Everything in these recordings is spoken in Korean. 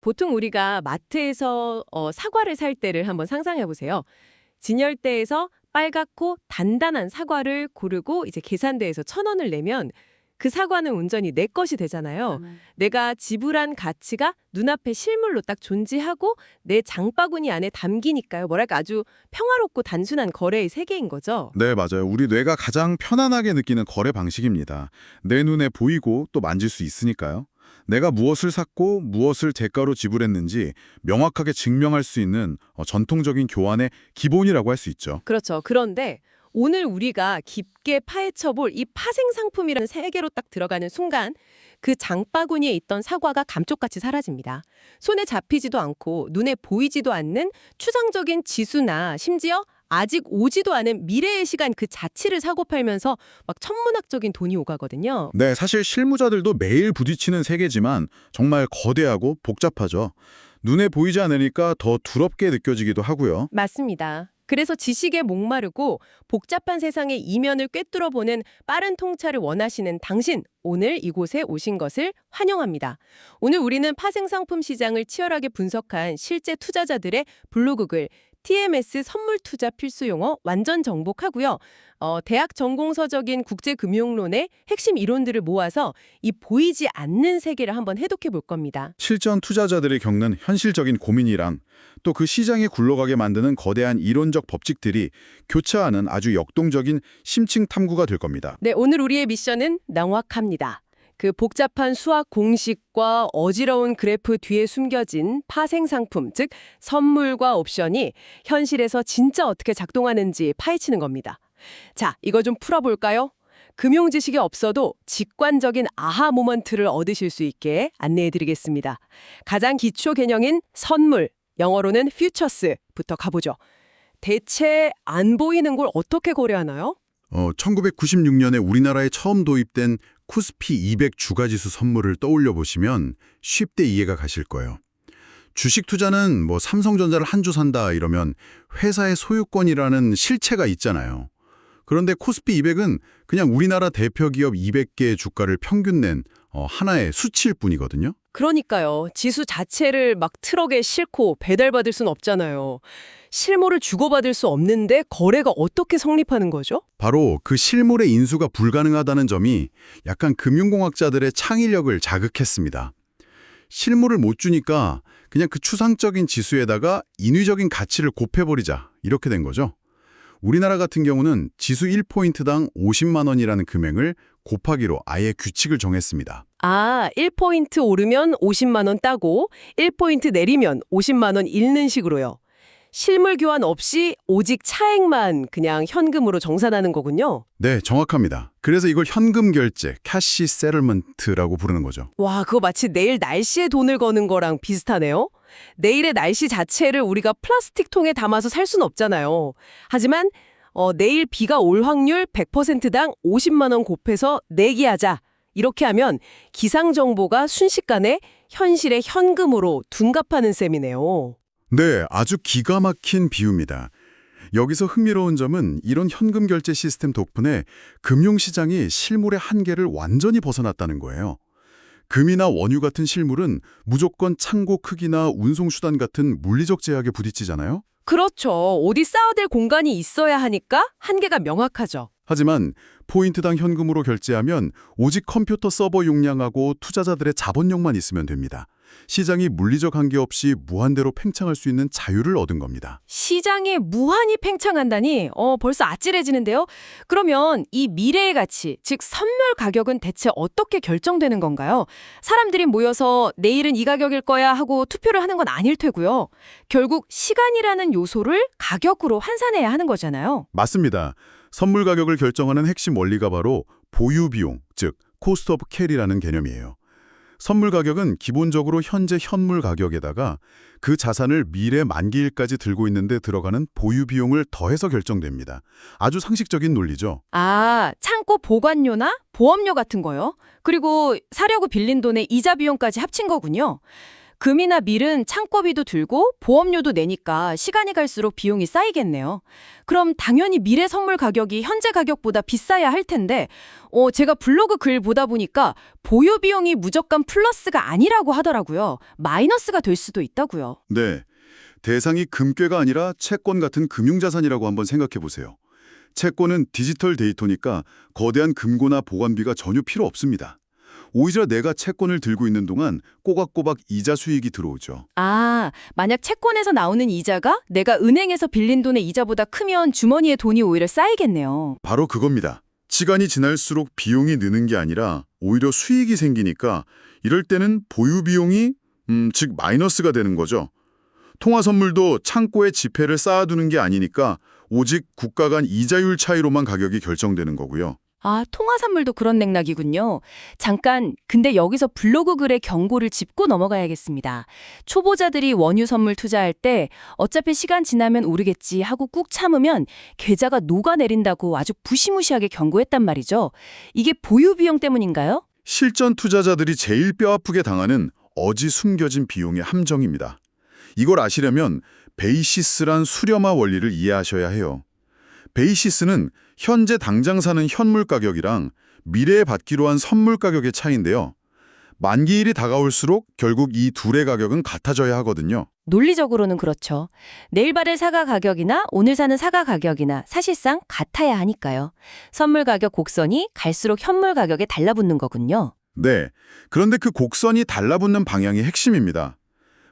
보통 우리가 마트에서 사과를 살 때를 한번 상상해 보세요. 진열대에서 빨갛고 단단한 사과를 고르고 이제 계산대에서 1,000원을 내면 그 사과는 온전히 내 것이 되잖아요. 내가 지불한 가치가 눈앞에 실물로 딱 존재하고 내 장바구니 안에 담기니까요. 뭐랄까 아주 평화롭고 단순한 거래의 세계인 거죠. 네, 맞아요. 우리 뇌가 가장 편안하게 느끼는 거래 방식입니다. 내 눈에 보이고 또 만질 수 있으니까요. 내가 무엇을 샀고 무엇을 대가로 지불했는지 명확하게 증명할 수 있는 전통적인 교환의 기본이라고 할 수 있죠. 그렇죠. 그런데 오늘 우리가 깊게 파헤쳐볼 이 파생 상품이라는 세계로 딱 들어가는 순간 그 장바구니에 있던 사과가 감쪽같이 사라집니다. 손에 잡히지도 않고 눈에 보이지도 않는 추상적인 지수나 심지어 아직 오지도 않은 미래의 시간 그 자체를 사고 팔면서 막 천문학적인 돈이 오가거든요. 네, 사실 실무자들도 매일 부딪히는 세계지만 정말 거대하고 복잡하죠. 눈에 보이지 않으니까 더 두렵게 느껴지기도 하고요. 맞습니다. 그래서 지식에 목마르고 복잡한 세상의 이면을 꿰뚫어보는 빠른 통찰을 원하시는 당신, 오늘 이곳에 오신 것을 환영합니다. 오늘 우리는 파생상품 시장을 치열하게 분석한 실제 투자자들의 블로그글 TMS 선물 투자 필수 용어 완전 정복하고요. 대학 전공서적인 국제금융론의 핵심 이론들을 모아서 이 보이지 않는 세계를 한번 해독해 볼 겁니다. 실전 투자자들이 겪는 현실적인 고민이랑 또 그 시장에 굴러가게 만드는 거대한 이론적 법칙들이 교차하는 아주 역동적인 심층 탐구가 될 겁니다. 네, 오늘 우리의 미션은 명확합니다. 그 복잡한 수학 공식과 어지러운 그래프 뒤에 숨겨진 파생상품, 즉 선물과 옵션이 현실에서 진짜 어떻게 작동하는지 파헤치는 겁니다. 자, 이거 좀 풀어볼까요? 금융 지식이 없어도 직관적인 아하 모먼트를 얻으실 수 있게 안내해드리겠습니다. 가장 기초 개념인 선물, 영어로는 퓨처스부터 가보죠. 대체 안 보이는 걸 어떻게 거래하나요? 1996년에 우리나라에 처음 도입된 코스피 200 주가지수 선물을 떠올려 보시면 쉽게 이해가 가실 거예요. 주식 투자는 삼성전자를 한 주 산다 이러면 회사의 소유권이라는 실체가 있잖아요. 그런데 코스피 200은 그냥 우리나라 대표 기업 200개의 주가를 평균 낸 하나의 수치일 뿐이거든요. 그러니까요. 지수 자체를 막 트럭에 싣고 배달받을 순 없잖아요. 실물을 주고받을 수 없는데 거래가 어떻게 성립하는 거죠? 바로 그 실물의 인수가 불가능하다는 점이 약간 금융공학자들의 창의력을 자극했습니다. 실물을 못 주니까 그냥 그 추상적인 지수에다가 인위적인 가치를 곱해버리자 이렇게 된 거죠. 우리나라 같은 경우는 지수 1포인트당 50만 원이라는 금액을 곱하기로 아예 규칙을 정했습니다. 1포인트 오르면 50만 원 따고 1포인트 내리면 50만 원 잃는 식으로요. 실물 교환 없이 오직 차액만 그냥 현금으로 정산하는 거군요. 네, 정확합니다. 그래서 이걸 현금 결제, 캐시 세틀먼트라고 부르는 거죠. 와, 그거 마치 내일 날씨에 돈을 거는 거랑 비슷하네요. 내일의 날씨 자체를 우리가 플라스틱 통에 담아서 살 수는 없잖아요. 하지만 내일 비가 올 확률 100%당 50만 원 곱해서 내기하자. 이렇게 하면 기상 정보가 순식간에 현실의 현금으로 둔갑하는 셈이네요. 네, 아주 기가 막힌 비유입니다. 여기서 흥미로운 점은 이런 현금 결제 시스템 덕분에 금융시장이 실물의 한계를 완전히 벗어났다는 거예요. 금이나 원유 같은 실물은 무조건 창고 크기나 운송수단 같은 물리적 제약에 부딪히잖아요. 그렇죠. 어디 쌓아댈 공간이 있어야 하니까 한계가 명확하죠. 하지만 포인트당 현금으로 결제하면 오직 컴퓨터 서버 용량하고 투자자들의 자본력만 있으면 됩니다. 시장이 물리적 한계 없이 무한대로 팽창할 수 있는 자유를 얻은 겁니다. 시장에 무한히 팽창한다니 벌써 아찔해지는데요. 그러면 이 미래의 가치, 즉 선물 가격은 대체 어떻게 결정되는 건가요? 사람들이 모여서 내일은 이 가격일 거야 하고 투표를 하는 건 아닐 테고요. 결국 시간이라는 요소를 가격으로 환산해야 하는 거잖아요. 맞습니다. 선물 가격을 결정하는 핵심 원리가 바로 보유 비용, 즉 코스트 오브 캐리라는 개념이에요. 선물 가격은 기본적으로 현재 현물 가격에다가 그 자산을 미래 만기일까지 들고 있는데 들어가는 보유 비용을 더해서 결정됩니다. 아주 상식적인 논리죠. 창고 보관료나 보험료 같은 거요? 그리고 사려고 빌린 돈의 이자 비용까지 합친 거군요. 금이나 밀은 창고비도 들고 보험료도 내니까 시간이 갈수록 비용이 쌓이겠네요. 그럼 당연히 밀의 선물 가격이 현재 가격보다 비싸야 할 텐데 제가 블로그 글 보다 보니까 보유 비용이 무조건 플러스가 아니라고 하더라고요. 마이너스가 될 수도 있다고요. 네. 대상이 금괴가 아니라 채권 같은 금융자산이라고 한번 생각해 보세요. 채권은 디지털 데이터니까 거대한 금고나 보관비가 전혀 필요 없습니다. 오히려 내가 채권을 들고 있는 동안 꼬박꼬박 이자 수익이 들어오죠. 아, 만약 채권에서 나오는 이자가 내가 은행에서 빌린 돈의 이자보다 크면 주머니에 돈이 오히려 쌓이겠네요. 바로 그겁니다. 시간이 지날수록 비용이 느는 게 아니라 오히려 수익이 생기니까 이럴 때는 보유 비용이 즉 마이너스가 되는 거죠. 통화 선물도 창고에 지폐를 쌓아두는 게 아니니까 오직 국가 간 이자율 차이로만 가격이 결정되는 거고요. 아, 통화 선물도 그런 맥락이군요. 잠깐, 근데 여기서 블로그 글의 경고를 짚고 넘어가야겠습니다. 초보자들이 원유 선물 투자할 때 어차피 시간 지나면 오르겠지 하고 꾹 참으면 계좌가 녹아내린다고 아주 부시무시하게 경고했단 말이죠. 이게 보유 비용 때문인가요? 실전 투자자들이 제일 뼈아프게 당하는 어지 숨겨진 비용의 함정입니다. 이걸 아시려면 베이시스란 수렴화 원리를 이해하셔야 해요. 베이시스는 현재 당장 사는 현물 가격이랑 미래에 받기로 한 선물 가격의 차이인데요. 만기일이 다가올수록 결국 이 둘의 가격은 같아져야 하거든요. 논리적으로는 그렇죠. 내일 받을 사과 가격이나 오늘 사는 사과 가격이나 사실상 같아야 하니까요. 선물 가격 곡선이 갈수록 현물 가격에 달라붙는 거군요. 네, 그런데 그 곡선이 달라붙는 방향이 핵심입니다.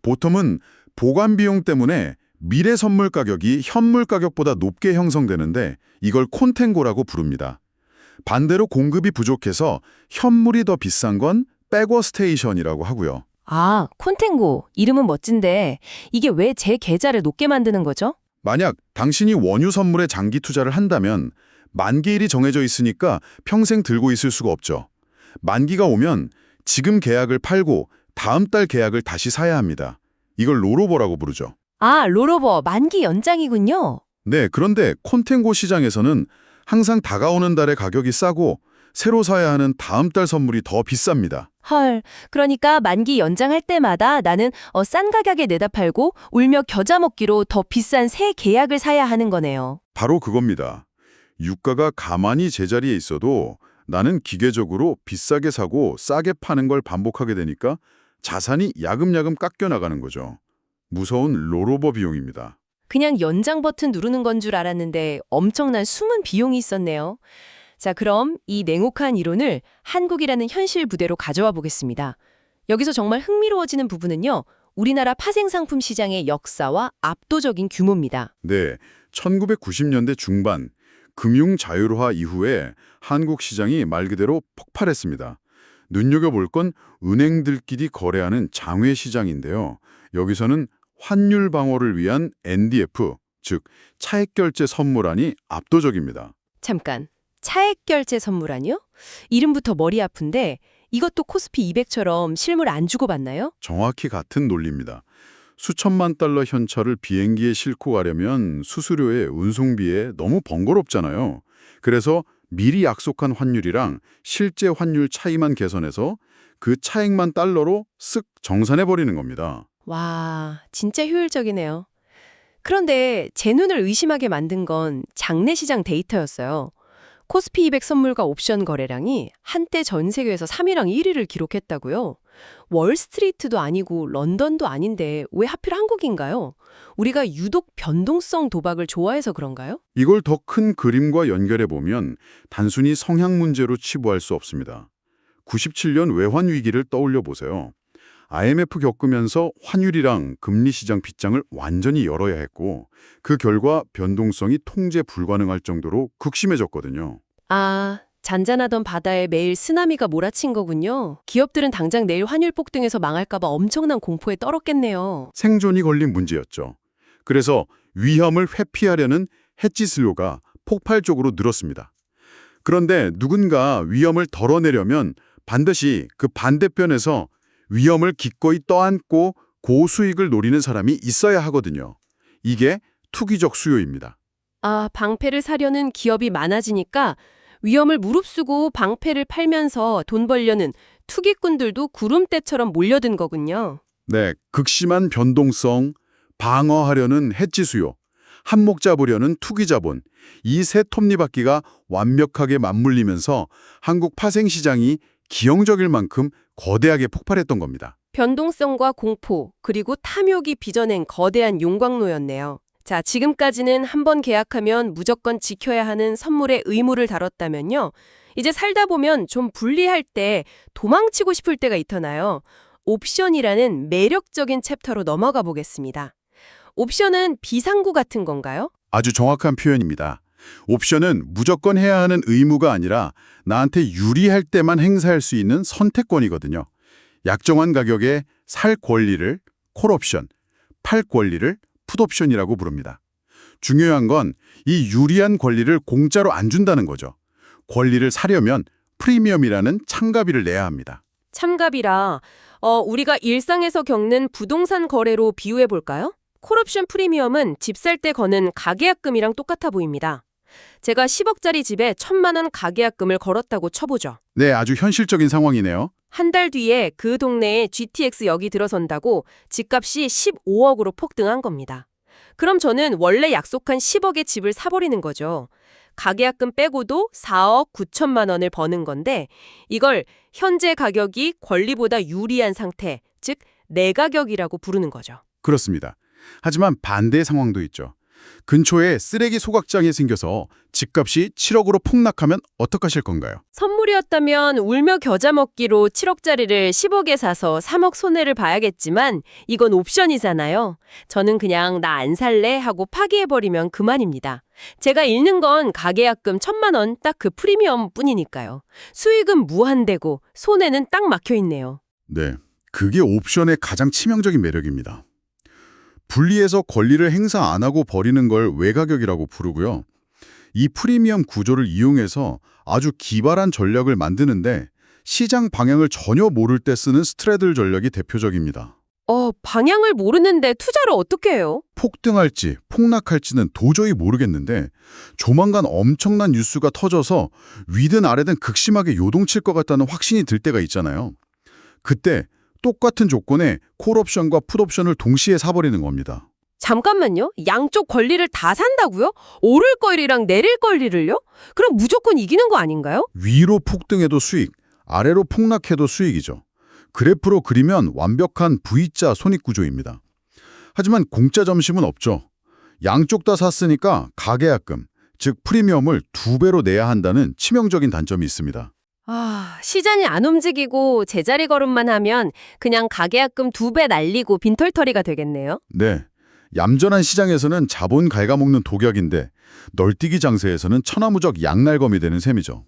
보통은 보관 비용 때문에 미래 선물 가격이 현물 가격보다 높게 형성되는데 이걸 콘탱고라고 부릅니다. 반대로 공급이 부족해서 현물이 더 비싼 건 백워스테이션이라고 하고요. 아, 콘탱고. 이름은 멋진데 이게 왜 제 계좌를 높게 만드는 거죠? 만약 당신이 원유 선물에 장기 투자를 한다면 만기일이 정해져 있으니까 평생 들고 있을 수가 없죠. 만기가 오면 지금 계약을 팔고 다음 달 계약을 다시 사야 합니다. 이걸 롤오버라고 부르죠. 아, 롤오버, 만기 연장이군요. 네, 그런데 콘탱고 시장에서는 항상 다가오는 달에 가격이 싸고 새로 사야 하는 다음 달 선물이 더 비쌉니다. 헐, 그러니까 만기 연장할 때마다 나는 싼 가격에 내다 팔고 울며 겨자 먹기로 더 비싼 새 계약을 사야 하는 거네요. 바로 그겁니다. 유가가 가만히 제자리에 있어도 나는 기계적으로 비싸게 사고 싸게 파는 걸 반복하게 되니까 자산이 야금야금 깎여 나가는 거죠. 무서운 롤오버 비용입니다. 그냥 연장 버튼 누르는 건 줄 알았는데 엄청난 숨은 비용이 있었네요. 자, 그럼 이 냉혹한 이론을 한국이라는 현실 부대로 가져와 보겠습니다. 여기서 정말 흥미로워지는 부분은요. 우리나라 파생상품 시장의 역사와 압도적인 규모입니다. 네, 1990년대 중반 금융 자율화 이후에 한국 시장이 말 그대로 폭발했습니다. 눈여겨볼 건 은행들끼리 거래하는 장외 시장인데요. 여기서는 환율 방어를 위한 NDF, 즉 차액결제 선물안이 압도적입니다. 잠깐, 차액결제 선물안이요? 이름부터 머리 아픈데 이것도 코스피 200처럼 실물 안 주고받나요? 정확히 같은 논리입니다. 수천만 달러 현찰을 비행기에 싣고 가려면 수수료에 운송비에 너무 번거롭잖아요. 그래서 미리 약속한 환율이랑 실제 환율 차이만 계산해서 그 차액만 달러로 쓱 정산해버리는 겁니다. 와, 진짜 효율적이네요. 그런데 제 눈을 의심하게 만든 건 장내 시장 데이터였어요. 코스피 200 선물과 옵션 거래량이 한때 전 세계에서 3위랑 1위를 기록했다고요. 월스트리트도 아니고 런던도 아닌데 왜 하필 한국인가요? 우리가 유독 변동성 도박을 좋아해서 그런가요? 이걸 더 큰 그림과 연결해 보면 단순히 성향 문제로 치부할 수 없습니다. 97년 외환 위기를 떠올려 보세요. IMF 겪으면서 환율이랑 금리 시장 빗장을 완전히 열어야 했고 그 결과 변동성이 통제 불가능할 정도로 극심해졌거든요. 아, 잔잔하던 바다에 매일 쓰나미가 몰아친 거군요. 기업들은 당장 내일 환율 폭등해서 망할까 봐 엄청난 공포에 떨었겠네요. 생존이 걸린 문제였죠. 그래서 위험을 회피하려는 해지 수요가 폭발적으로 늘었습니다. 그런데 누군가 위험을 덜어내려면 반드시 그 반대편에서 위험을 기꺼이 떠안고 고수익을 노리는 사람이 있어야 하거든요. 이게 투기적 수요입니다. 아, 방패를 사려는 기업이 많아지니까 위험을 무릅쓰고 방패를 팔면서 돈 벌려는 투기꾼들도 구름대처럼 몰려든 거군요. 네, 극심한 변동성, 방어하려는 해지 수요, 한몫 잡으려는 투기 자본, 이 세 톱니바퀴가 완벽하게 맞물리면서 한국 파생 시장이 기형적일 만큼 거대하게 폭발했던 겁니다. 변동성과 공포, 그리고 탐욕이 빚어낸 거대한 용광로였네요. 자, 지금까지는 한 번 계약하면 무조건 지켜야 하는 선물의 의무를 다뤘다면요. 이제 살다 보면 좀 불리할 때 도망치고 싶을 때가 있잖아요. 옵션이라는 매력적인 챕터로 넘어가 보겠습니다. 옵션은 비상구 같은 건가요? 아주 정확한 표현입니다. 옵션은 무조건 해야 하는 의무가 아니라 나한테 유리할 때만 행사할 수 있는 선택권이거든요. 약정한 가격에 살 권리를 콜옵션, 팔 권리를 풋옵션이라고 부릅니다. 중요한 건 이 유리한 권리를 공짜로 안 준다는 거죠. 권리를 사려면 프리미엄이라는 참가비를 내야 합니다. 참가비라, 우리가 일상에서 겪는 부동산 거래로 비유해 볼까요? 콜옵션 프리미엄은 집 살 때 거는 가계약금이랑 똑같아 보입니다. 제가 10억짜리 집에 1,000만 원 가계약금을 걸었다고 쳐보죠. 네, 아주 현실적인 상황이네요. 한 달 뒤에 그 동네에 GTX역이 들어선다고 집값이 15억으로 폭등한 겁니다. 그럼 저는 원래 약속한 10억의 집을 사버리는 거죠. 가계약금 빼고도 4억 9천만 원을 버는 건데 이걸 현재 가격이 권리보다 유리한 상태, 즉 내가격이라고 부르는 거죠. 그렇습니다. 하지만 반대의 상황도 있죠. 근처에 쓰레기 소각장이 생겨서 집값이 7억으로 폭락하면 어떡하실 건가요? 선물이었다면 울며 겨자 먹기로 7억짜리를 10억에 사서 3억 손해를 봐야겠지만 이건 옵션이잖아요. 저는 그냥 나 안 살래 하고 파기해버리면 그만입니다. 제가 잃는 건 가계약금 1,000만 원 딱 그 프리미엄 뿐이니까요. 수익은 무한대고 손해는 딱 막혀있네요. 네, 그게 옵션의 가장 치명적인 매력입니다. 분리해서 권리를 행사 안 하고 버리는 걸 외가격이라고 부르고요. 이 프리미엄 구조를 이용해서 아주 기발한 전략을 만드는데 시장 방향을 전혀 모를 때 쓰는 스트래들 전략이 대표적입니다. 방향을 모르는데 투자를 어떻게 해요? 폭등할지 폭락할지는 도저히 모르겠는데 조만간 엄청난 뉴스가 터져서 위든 아래든 극심하게 요동칠 것 같다는 확신이 들 때가 있잖아요. 그때 똑같은 조건에 콜옵션과 풋옵션을 동시에 사버리는 겁니다. 잠깐만요. 양쪽 권리를 다 산다고요? 오를 권리랑 내릴 권리를요? 그럼 무조건 이기는 거 아닌가요? 위로 폭등해도 수익, 아래로 폭락해도 수익이죠. 그래프로 그리면 완벽한 V자 손익구조입니다. 하지만 공짜 점심은 없죠. 양쪽 다 샀으니까 가계약금, 즉 프리미엄을 2배로 내야 한다는 치명적인 단점이 있습니다. 시장이 안 움직이고 제자리 걸음만 하면 그냥 가계약금 2배 날리고 빈털터리가 되겠네요. 네, 얌전한 시장에서는 자본 갉아먹는 독약인데 널뛰기 장세에서는 천하무적 양날검이 되는 셈이죠.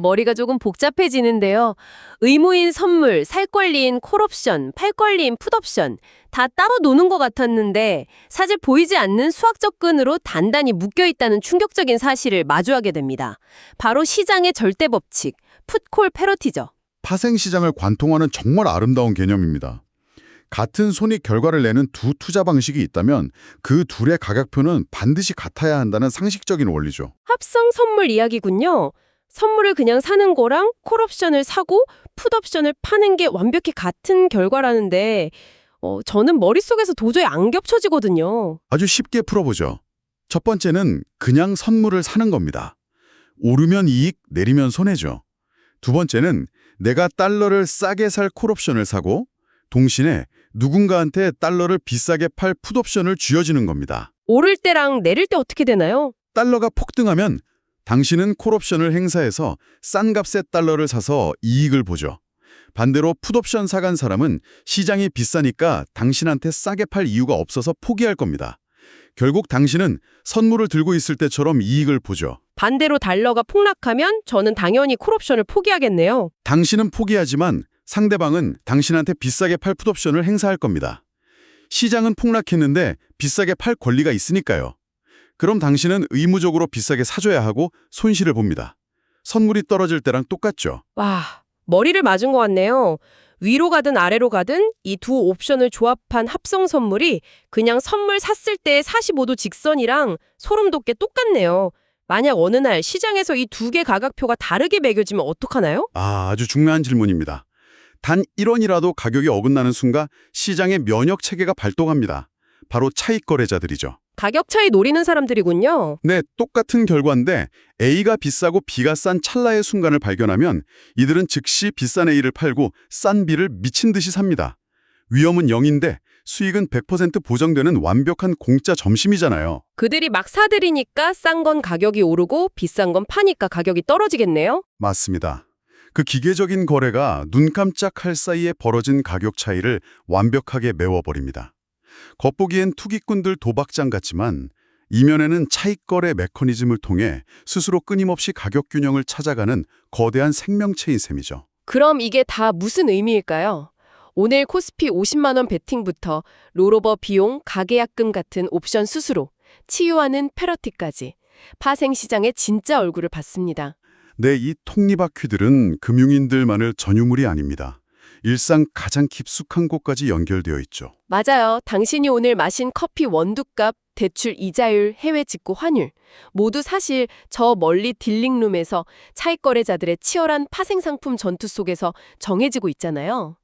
머리가 조금 복잡해지는데요. 의무인 선물, 살 권리인 콜옵션, 팔 권리인 풋옵션 다 따로 노는 것 같았는데 사실 보이지 않는 수학적 끈으로 단단히 묶여있다는 충격적인 사실을 마주하게 됩니다. 바로 시장의 절대 법칙, 풋콜 패러티죠. 파생시장을 관통하는 정말 아름다운 개념입니다. 같은 손익 결과를 내는 두 투자 방식이 있다면 그 둘의 가격표는 반드시 같아야 한다는 상식적인 원리죠. 합성 선물 이야기군요. 선물을 그냥 사는 거랑 콜옵션을 사고 풋옵션을 파는 게 완벽히 같은 결과라는데 저는 머릿속에서 도저히 안 겹쳐지거든요. 아주 쉽게 풀어보죠. 첫 번째는 그냥 선물을 사는 겁니다. 오르면 이익, 내리면 손해죠. 두 번째는 내가 달러를 싸게 살 콜옵션을 사고 동시에 누군가한테 달러를 비싸게 팔 풋옵션을 쥐어지는 겁니다. 오를 때랑 내릴 때 어떻게 되나요? 달러가 폭등하면 당신은 콜옵션을 행사해서 싼 값의 달러를 사서 이익을 보죠. 반대로 풋옵션 사간 사람은 시장이 비싸니까 당신한테 싸게 팔 이유가 없어서 포기할 겁니다. 결국 당신은 선물을 들고 있을 때처럼 이익을 보죠. 반대로 달러가 폭락하면 저는 당연히 콜옵션을 포기하겠네요. 당신은 포기하지만 상대방은 당신한테 비싸게 팔 풋옵션을 행사할 겁니다. 시장은 폭락했는데 비싸게 팔 권리가 있으니까요. 그럼 당신은 의무적으로 비싸게 사줘야 하고 손실을 봅니다. 선물이 떨어질 때랑 똑같죠. 와, 머리를 맞은 것 같네요. 위로 가든 아래로 가든 이 두 옵션을 조합한 합성 선물이 그냥 선물 샀을 때의 45도 직선이랑 소름 돋게 똑같네요. 만약 어느 날 시장에서 이 두 개 가격표가 다르게 매겨지면 어떡하나요? 아주 중요한 질문입니다. 단 1원이라도 가격이 어긋나는 순간 시장의 면역 체계가 발동합니다. 바로 차익 거래자들이죠. 가격 차이 노리는 사람들이군요. 네, 똑같은 결과인데 A가 비싸고 B가 싼 찰나의 순간을 발견하면 이들은 즉시 비싼 A를 팔고 싼 B를 미친 듯이 삽니다. 위험은 0인데 수익은 100% 보장되는 완벽한 공짜 점심이잖아요. 그들이 막 사들이니까 싼 건 가격이 오르고 비싼 건 파니까 가격이 떨어지겠네요. 맞습니다. 그 기계적인 거래가 눈 깜짝할 사이에 벌어진 가격 차이를 완벽하게 메워버립니다. 겉보기엔 투기꾼들 도박장 같지만 이면에는 차익거래 메커니즘을 통해 스스로 끊임없이 가격 균형을 찾아가는 거대한 생명체인 셈이죠. 그럼 이게 다 무슨 의미일까요? 오늘 코스피 50만 원 베팅부터 롤오버 비용, 가계약금 같은 옵션 수수료, 치유하는 패러티까지 파생시장의 진짜 얼굴을 봤습니다. 네, 이 톱니바퀴들은 금융인들만을 전유물이 아닙니다. 일상 가장 깊숙한 곳까지 연결되어 있죠. 맞아요. 당신이 오늘 마신 커피 원두값, 대출 이자율, 해외 직구 환율 모두 사실 저 멀리 딜링룸에서 차익거래자들의 치열한 파생상품 전투 속에서 정해지고 있잖아요.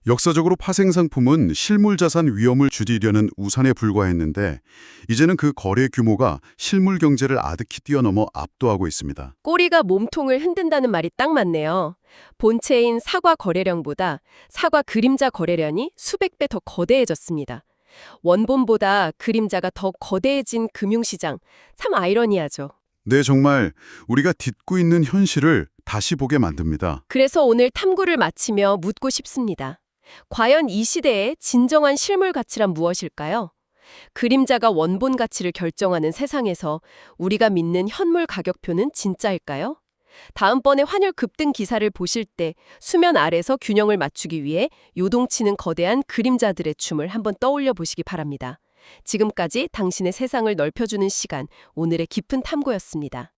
역사적으로 파생상품은 실물자산 위험을 줄이려는 우산에 불과했는데 이제는 그 거래 규모가 실물 경제를 아득히 뛰어넘어 압도하고 있습니다. 꼬리가 몸통을 흔든다는 말이 딱 맞네요. 본체인 사과 거래량보다 사과 그림자 거래량이 수백 배 더 거대해졌습니다. 원본보다 그림자가 더 거대해진 금융시장, 참 아이러니하죠. 네, 정말 우리가 딛고 있는 현실을 다시 보게 만듭니다. 그래서 오늘 탐구를 마치며 묻고 싶습니다. 과연 이 시대의 진정한 실물 가치란 무엇일까요? 그림자가 원본 가치를 결정하는 세상에서 우리가 믿는 현물 가격표는 진짜일까요? 다음번에 환율 급등 기사를 보실 때 수면 아래서 균형을 맞추기 위해 요동치는 거대한 그림자들의 춤을 한번 떠올려 보시기 바랍니다. 지금까지 당신의 세상을 넓혀주는 시간, 오늘의 깊은 탐구였습니다.